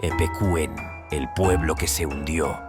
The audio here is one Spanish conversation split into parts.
Epecuén, el pueblo que se hundió.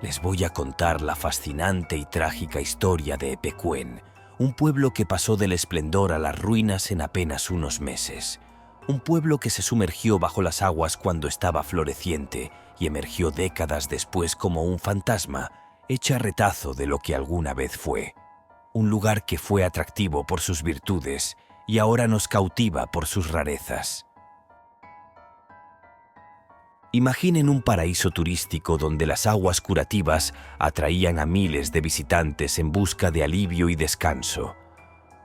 Les voy a contar la fascinante y trágica historia de Epecuén, un pueblo que pasó del esplendor a las ruinas en apenas unos meses. Un pueblo que se sumergió bajo las aguas cuando estaba floreciente y emergió décadas después como un fantasma, hecha retazo de lo que alguna vez fue. Un lugar que fue atractivo por sus virtudes y ahora nos cautiva por sus rarezas. Imaginen un paraíso turístico donde las aguas curativas atraían a miles de visitantes en busca de alivio y descanso.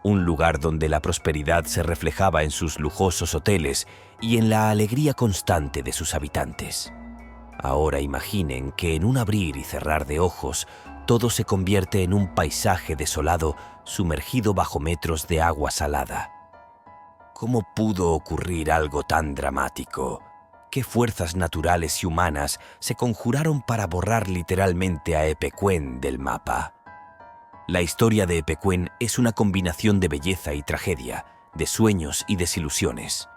Un lugar donde la prosperidad se reflejaba en sus lujosos hoteles y en la alegría constante de sus habitantes. Ahora imaginen que en un abrir y cerrar de ojos, todo se convierte en un paisaje desolado sumergido bajo metros de agua salada. ¿Cómo pudo ocurrir algo tan dramático? ¿Qué fuerzas naturales y humanas se conjuraron para borrar literalmente a Epecuén del mapa? La historia de Epecuén es una combinación de belleza y tragedia, de sueños y desilusiones.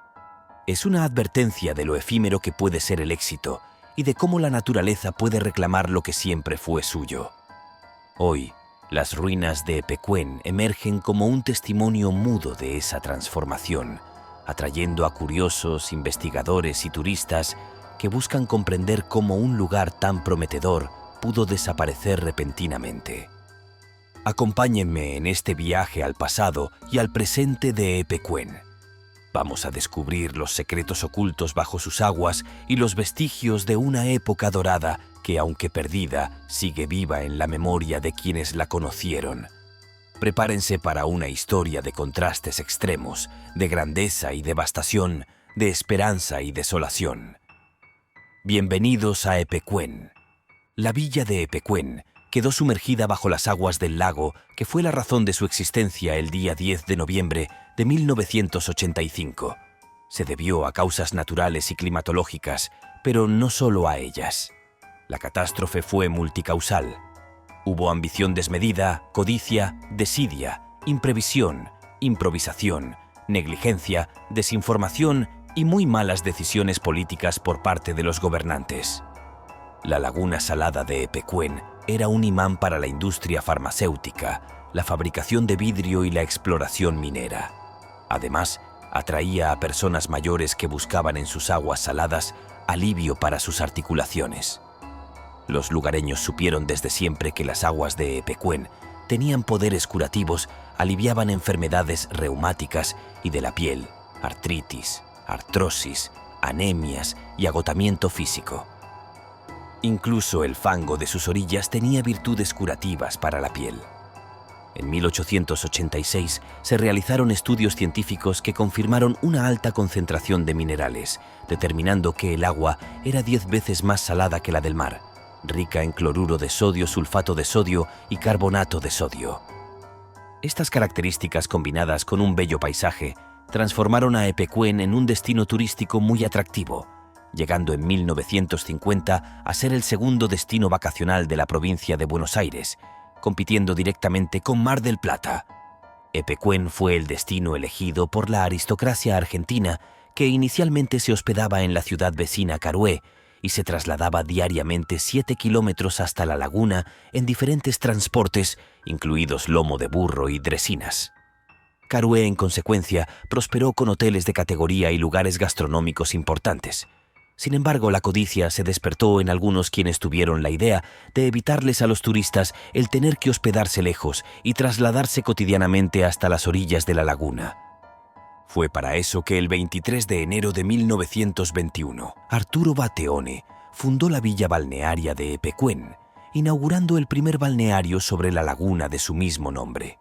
Es una advertencia de lo efímero que puede ser el éxito y de cómo la naturaleza puede reclamar lo que siempre fue suyo. Hoy, las ruinas de Epecuén emergen como un testimonio mudo de esa transformación, atrayendo a curiosos, investigadores y turistas que buscan comprender cómo un lugar tan prometedor pudo desaparecer repentinamente. Acompáñenme en este viaje al pasado y al presente de Epecuén. Vamos a descubrir los secretos ocultos bajo sus aguas y los vestigios de una época dorada que, aunque perdida, sigue viva en la memoria de quienes la conocieron. Prepárense para una historia de contrastes extremos, de grandeza y devastación, de esperanza y desolación. Bienvenidos a Epecuén. La villa de Epecuén quedó sumergida bajo las aguas del lago, que fue la razón de su existencia el día 10 de noviembre de 1985. Se debió a causas naturales y climatológicas, pero no solo a ellas. La catástrofe fue multicausal. Hubo ambición desmedida, codicia, desidia, imprevisión, improvisación, negligencia, desinformación y muy malas decisiones políticas por parte de los gobernantes. La laguna salada de Epecuén era un imán para la industria farmacéutica, la fabricación de vidrio y la exploración minera. Además, atraía a personas mayores que buscaban en sus aguas saladas alivio para sus articulaciones. Los lugareños supieron desde siempre que las aguas de Epecuén tenían poderes curativos, aliviaban enfermedades reumáticas y de la piel, artritis, artrosis, anemias y agotamiento físico. Incluso el fango de sus orillas tenía virtudes curativas para la piel. En 1886 se realizaron estudios científicos que confirmaron una alta concentración de minerales, determinando que el agua era 10 veces más salada que la del mar, rica en cloruro de sodio, sulfato de sodio y carbonato de sodio. Estas características, combinadas con un bello paisaje, transformaron a Epecuén en un destino turístico muy atractivo, llegando en 1950 a ser el segundo destino vacacional de la provincia de Buenos Aires, compitiendo directamente con Mar del Plata. Epecuén fue el destino elegido por la aristocracia argentina, que inicialmente se hospedaba en la ciudad vecina Carué y se trasladaba diariamente 7 kilómetros hasta la laguna en diferentes transportes, incluidos lomo de burro y dresinas. Carué, en consecuencia, prosperó con hoteles de categoría y lugares gastronómicos importantes. Sin embargo, la codicia se despertó en algunos quienes tuvieron la idea de evitarles a los turistas el tener que hospedarse lejos y trasladarse cotidianamente hasta las orillas de la laguna. Fue para eso que el 23 de enero de 1921, Arturo Bateone fundó la villa balnearia de Epecuén, inaugurando el primer balneario sobre la laguna de su mismo nombre.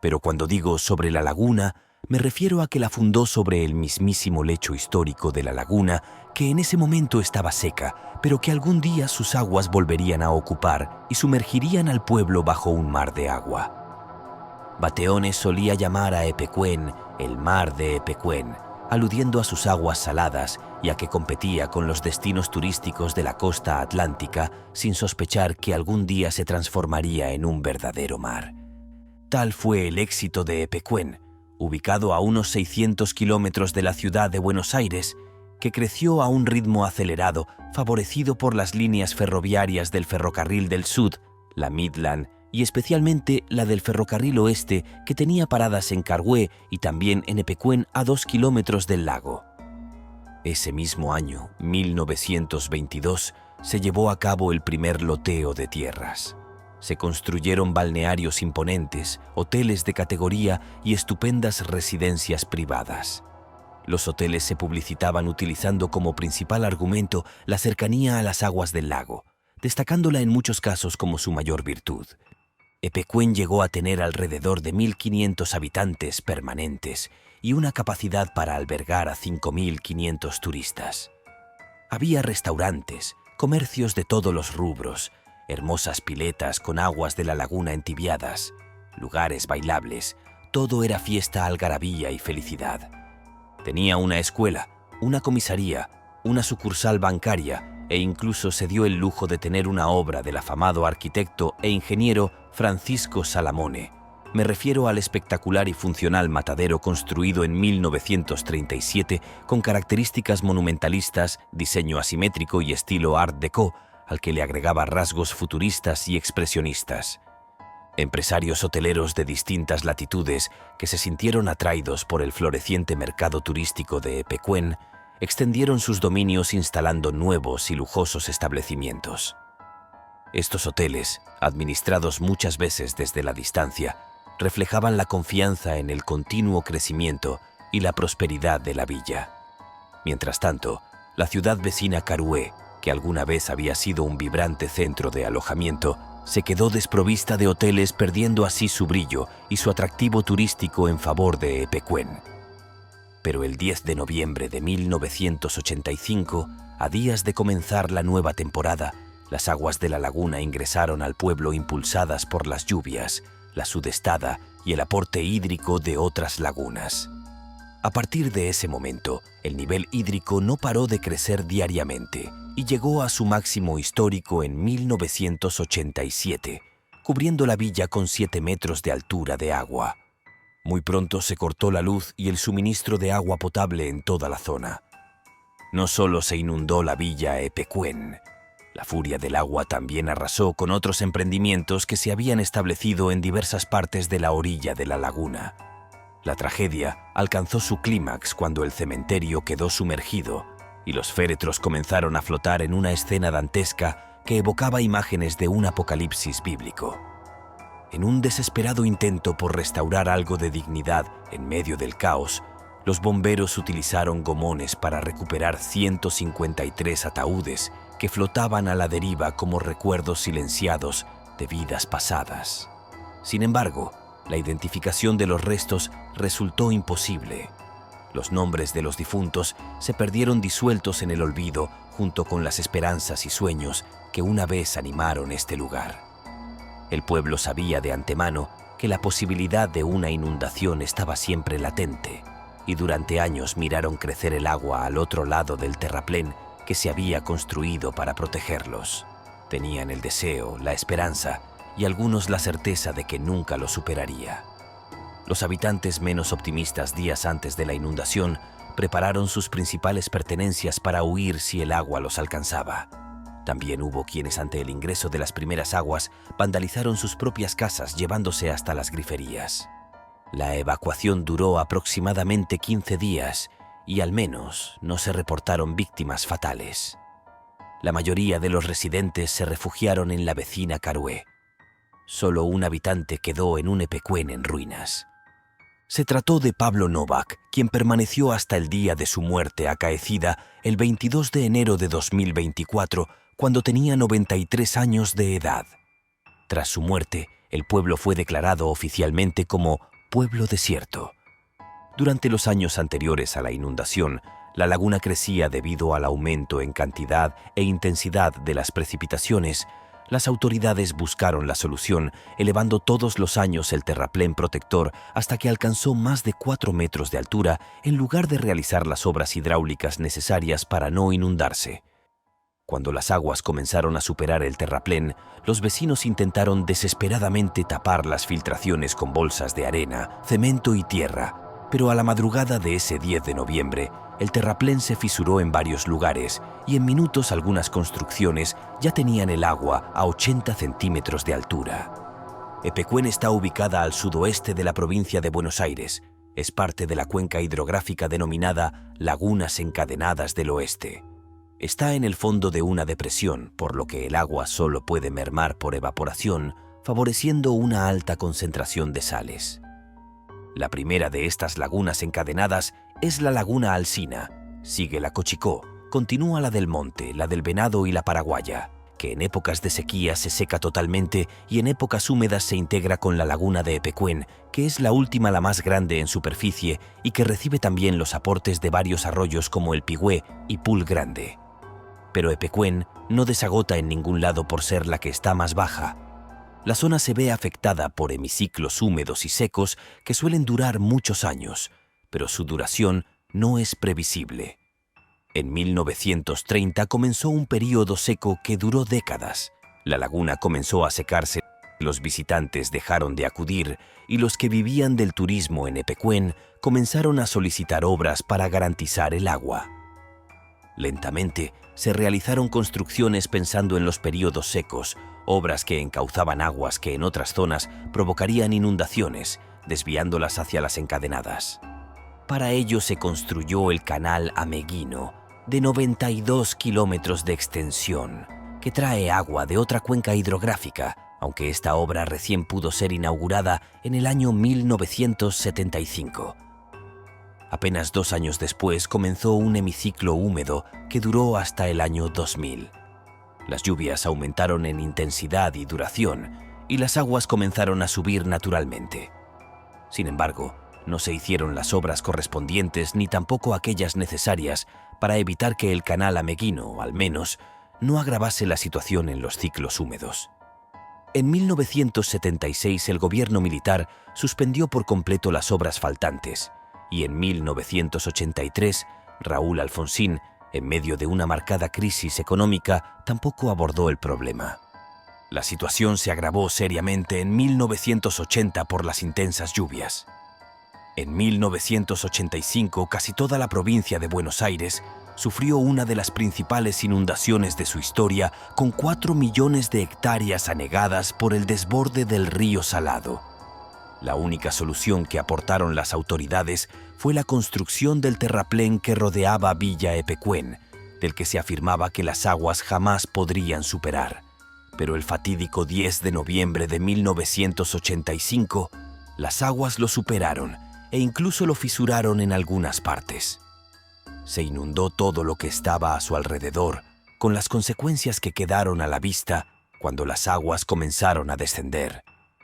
Pero cuando digo sobre la laguna, me refiero a que la fundó sobre el mismísimo lecho histórico de la laguna, que en ese momento estaba seca, pero que algún día sus aguas volverían a ocupar y sumergirían al pueblo bajo un mar de agua. Bateone solía llamar a Epecuén el mar de Epecuén, aludiendo a sus aguas saladas y a que competía con los destinos turísticos de la costa atlántica sin sospechar que algún día se transformaría en un verdadero mar. Tal fue el éxito de Epecuén, ubicado a unos 600 kilómetros de la ciudad de Buenos Aires, que creció a un ritmo acelerado, favorecido por las líneas ferroviarias del Ferrocarril del Sud, la Midland y especialmente la del Ferrocarril Oeste, que tenía paradas en Carué y también en Epecuén, a 2 kilómetros del lago. Ese mismo año, 1922, se llevó a cabo el primer loteo de tierras. Se construyeron balnearios imponentes, hoteles de categoría y estupendas residencias privadas. Los hoteles se publicitaban utilizando como principal argumento la cercanía a las aguas del lago, destacándola en muchos casos como su mayor virtud. Epecuén llegó a tener alrededor de 1.500 habitantes permanentes y una capacidad para albergar a 5.500 turistas. Había restaurantes, comercios de todos los rubros, hermosas piletas con aguas de la laguna entibiadas, lugares bailables, todo era fiesta, algarabía y felicidad. Tenía una escuela, una comisaría, una sucursal bancaria e incluso se dio el lujo de tener una obra del afamado arquitecto e ingeniero Francisco Salamone. Me refiero al espectacular y funcional matadero construido en 1937 con características monumentalistas, diseño asimétrico y estilo Art Deco, al que le agregaba rasgos futuristas y expresionistas. Empresarios hoteleros de distintas latitudes que se sintieron atraídos por el floreciente mercado turístico de Epecuén extendieron sus dominios instalando nuevos y lujosos establecimientos. Estos hoteles, administrados muchas veces desde la distancia, reflejaban la confianza en el continuo crecimiento y la prosperidad de la villa. Mientras tanto, la ciudad vecina Carué, que alguna vez había sido un vibrante centro de alojamiento, se quedó desprovista de hoteles, perdiendo así su brillo y su atractivo turístico en favor de Epecuén. Pero el 10 de noviembre de 1985, a días de comenzar la nueva temporada, las aguas de la laguna ingresaron al pueblo impulsadas por las lluvias, la sudestada y el aporte hídrico de otras lagunas. A partir de ese momento, el nivel hídrico no paró de crecer diariamente y llegó a su máximo histórico en 1987, cubriendo la villa con 7 metros de altura de agua. Muy pronto se cortó la luz y el suministro de agua potable en toda la zona. No solo se inundó la villa Epecuén, la furia del agua también arrasó con otros emprendimientos que se habían establecido en diversas partes de la orilla de la laguna. La tragedia alcanzó su clímax cuando el cementerio quedó sumergido y los féretros comenzaron a flotar en una escena dantesca que evocaba imágenes de un apocalipsis bíblico. En un desesperado intento por restaurar algo de dignidad en medio del caos, los bomberos utilizaron gomones para recuperar 153 ataúdes que flotaban a la deriva como recuerdos silenciados de vidas pasadas. Sin embargo, la identificación de los restos resultó imposible. Los nombres de los difuntos se perdieron disueltos en el olvido junto con las esperanzas y sueños que una vez animaron este lugar. El pueblo sabía de antemano que la posibilidad de una inundación estaba siempre latente y durante años miraron crecer el agua al otro lado del terraplén que se había construido para protegerlos. Tenían el deseo, la esperanza y algunos la certeza de que nunca lo superaría. Los habitantes menos optimistas días antes de la inundación prepararon sus principales pertenencias para huir si el agua los alcanzaba. También hubo quienes ante el ingreso de las primeras aguas vandalizaron sus propias casas llevándose hasta las griferías. La evacuación duró aproximadamente 15 días y al menos no se reportaron víctimas fatales. La mayoría de los residentes se refugiaron en la vecina Carué. Solo un habitante quedó en un Epecuén en ruinas. Se trató de Pablo Novak, quien permaneció hasta el día de su muerte acaecida el 22 de enero de 2024, cuando tenía 93 años de edad. Tras su muerte, el pueblo fue declarado oficialmente como pueblo desierto. Durante los años anteriores a la inundación, la laguna crecía debido al aumento en cantidad e intensidad de las precipitaciones. Las autoridades buscaron la solución, elevando todos los años el terraplén protector hasta que alcanzó más de 4 metros de altura en lugar de realizar las obras hidráulicas necesarias para no inundarse. Cuando las aguas comenzaron a superar el terraplén, los vecinos intentaron desesperadamente tapar las filtraciones con bolsas de arena, cemento y tierra, Pero a la madrugada de ese 10 de noviembre, el terraplén se fisuró en varios lugares y en minutos algunas construcciones ya tenían el agua a 80 centímetros de altura. Epecuén está ubicada al sudoeste de la provincia de Buenos Aires. Es parte de la cuenca hidrográfica denominada Lagunas Encadenadas del Oeste. Está en el fondo de una depresión, por lo que el agua solo puede mermar por evaporación, favoreciendo una alta concentración de sales. La primera de estas lagunas encadenadas es la Laguna Alsina, sigue la Cochicó, continúa la del Monte, la del Venado y la Paraguaya, que en épocas de sequía se seca totalmente y en épocas húmedas se integra con la Laguna de Epecuén, que es la última, la más grande en superficie y que recibe también los aportes de varios arroyos como el Pigüé y Pul Grande. Pero Epecuén no desagota en ningún lado por ser la que está más baja. La zona se ve afectada por hemiciclos húmedos y secos que suelen durar muchos años, pero su duración no es previsible. En 1930 comenzó un período seco que duró décadas. La laguna comenzó a secarse, los visitantes dejaron de acudir y los que vivían del turismo en Epecuén comenzaron a solicitar obras para garantizar el agua. Lentamente se realizaron construcciones pensando en los períodos secos, obras que encauzaban aguas que en otras zonas provocarían inundaciones, desviándolas hacia las encadenadas. Para ello se construyó el Canal Ameguino, de 92 kilómetros de extensión, que trae agua de otra cuenca hidrográfica, aunque esta obra recién pudo ser inaugurada en el año 1975. Apenas 2 años después comenzó un hemiciclo húmedo que duró hasta el año 2000. Las lluvias aumentaron en intensidad y duración, y las aguas comenzaron a subir naturalmente. Sin embargo, no se hicieron las obras correspondientes ni tampoco aquellas necesarias para evitar que el canal Ameguino, al menos, no agravase la situación en los ciclos húmedos. En 1976 el gobierno militar suspendió por completo las obras faltantes, y en 1983 Raúl Alfonsín, en medio de una marcada crisis económica, tampoco abordó el problema. La situación se agravó seriamente en 1980 por las intensas lluvias. En 1985, casi toda la provincia de Buenos Aires sufrió una de las principales inundaciones de su historia, con 4 millones de hectáreas anegadas por el desborde del río Salado. La única solución que aportaron las autoridades fue la construcción del terraplén que rodeaba Villa Epecuén, del que se afirmaba que las aguas jamás podrían superar. Pero el fatídico 10 de noviembre de 1985, las aguas lo superaron e incluso lo fisuraron en algunas partes. Se inundó todo lo que estaba a su alrededor, con las consecuencias que quedaron a la vista cuando las aguas comenzaron a descender,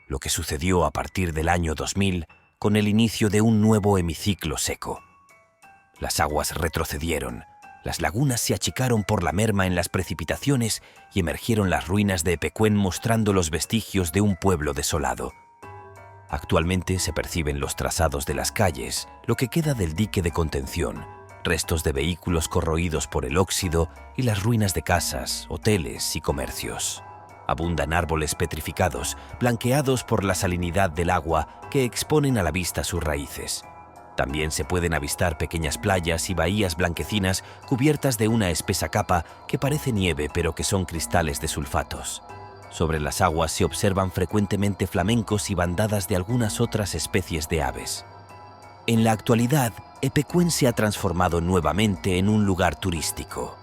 lo que sucedió a partir del año 2000 con el inicio de un nuevo hemiciclo seco. Las aguas retrocedieron, las lagunas se achicaron por la merma en las precipitaciones y emergieron las ruinas de Epecuén mostrando los vestigios de un pueblo desolado. Actualmente se perciben los trazados de las calles, lo que queda del dique de contención, restos de vehículos corroídos por el óxido y las ruinas de casas, hoteles y comercios. Abundan árboles petrificados, blanqueados por la salinidad del agua que exponen a la vista sus raíces. También se pueden avistar pequeñas playas y bahías blanquecinas cubiertas de una espesa capa que parece nieve pero que son cristales de sulfatos. Sobre las aguas se observan frecuentemente flamencos y bandadas de algunas otras especies de aves. En la actualidad, Epecuén se ha transformado nuevamente en un lugar turístico.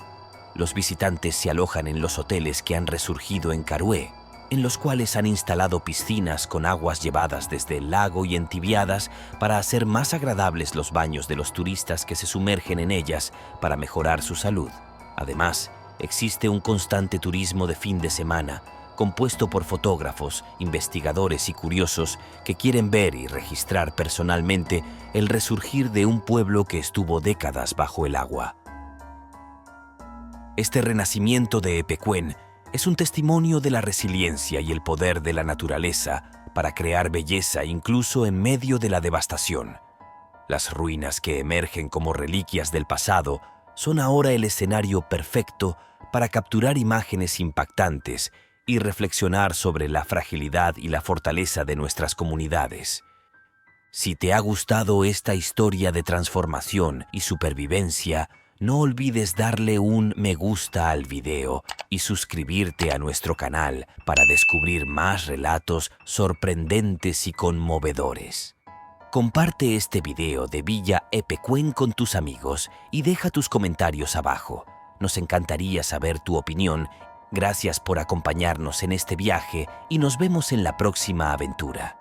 Los visitantes se alojan en los hoteles que han resurgido en Carué, en los cuales han instalado piscinas con aguas llevadas desde el lago y entibiadas para hacer más agradables los baños de los turistas que se sumergen en ellas para mejorar su salud. Además, existe un constante turismo de fin de semana, compuesto por fotógrafos, investigadores y curiosos que quieren ver y registrar personalmente el resurgir de un pueblo que estuvo décadas bajo el agua. Este renacimiento de Epecuén es un testimonio de la resiliencia y el poder de la naturaleza para crear belleza incluso en medio de la devastación. Las ruinas que emergen como reliquias del pasado son ahora el escenario perfecto para capturar imágenes impactantes y reflexionar sobre la fragilidad y la fortaleza de nuestras comunidades. Si te ha gustado esta historia de transformación y supervivencia, no olvides darle un me gusta al video y suscribirte a nuestro canal para descubrir más relatos sorprendentes y conmovedores. Comparte este video de Villa Epecuén con tus amigos y deja tus comentarios abajo. Nos encantaría saber tu opinión. Gracias por acompañarnos en este viaje y nos vemos en la próxima aventura.